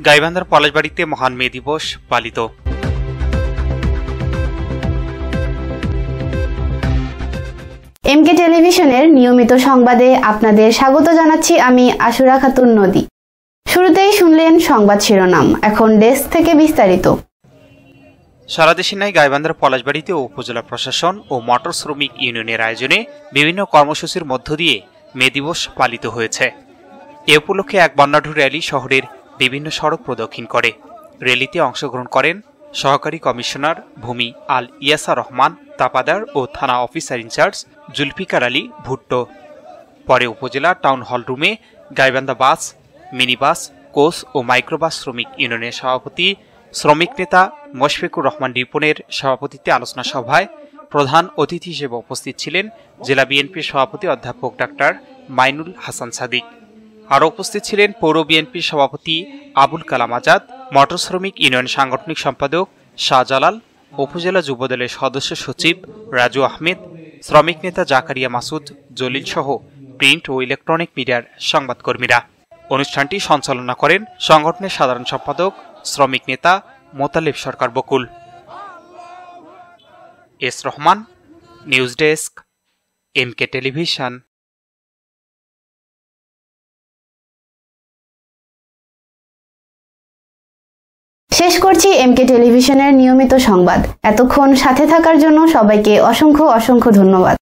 গাইবান্ধার পলাশবাড়িতে মহান মে দিবস পালিত। এমকে টেলিভিশনের নিয়মিত সংবাদে আপনাদের স্বাগত জানাচ্ছি আমি আশুরা খাতুন নদী। শুরুতেই শুনলেন সংবাদ শিরোনাম, এখন ডেস্ক থেকে বিস্তারিত। সারা দেশে নাই গাইবান্ধার পলাশবাড়িতে উপজেলা প্রশাসন ও মোটর শ্রমিক ইউনিয়নের আয়োজনে বিভিন্ন কর্মসূচির মধ্য দিয়ে মে দিবস পালিত হয়েছে। এ উপলক্ষে এক বর্ণাঢ্য র্যালি শহরের বিভিন্ন সড়ক প্রদক্ষিণ করে। র্যালিতে অংশগ্রহণ করেন সহকারী কমিশনার ভূমি আল ইয়াসা রহমান তাপাদার ও থানা অফিসার ইনচার্জ জুলফিকার আলী ভুট্টো। পরে উপজেলা টাউন হল রুমে গাইবান্ধা বাস, মিনি বাস, কোচ ও মাইক্রোবাস শ্রমিক ইউনিয়নের সভাপতি শ্রমিক নেতা মোশফিকুর রহমান রিপনের সভাপতিত্বে আলোচনা সভায় প্রধান অতিথি হিসেবে উপস্থিত ছিলেন জেলা বিএনপির সভাপতি অধ্যাপক ডাক্তার মাইনুল হাসান সাদিক। আরও উপস্থিত ছিলেন পৌর বিএনপির সভাপতি আবুল কালাম আজাদ, মোটর শ্রমিক ইউনিয়ন সাংগঠনিক সম্পাদক শাহজালাল, উপজেলা যুবদলের সদস্য সচিব রাজু আহমেদ, শ্রমিক নেতা জাকারিয়া মাসুদ জলিল সহ প্রিন্ট ও ইলেকট্রনিক মিডিয়ার সংবাদকর্মীরা। অনুষ্ঠানটি সঞ্চালনা করেন সংগঠনের সাধারণ সম্পাদক শ্রমিক নেতা Motaleb Sarkar Bakul. S Rahman, news desk, MK television. শেষ করছি এমকে টেলিভিশনের নিয়মিত সংবাদ। এতক্ষণ সাথে থাকার জন্য সবাইকে অসংখ্য ধন্যবাদ।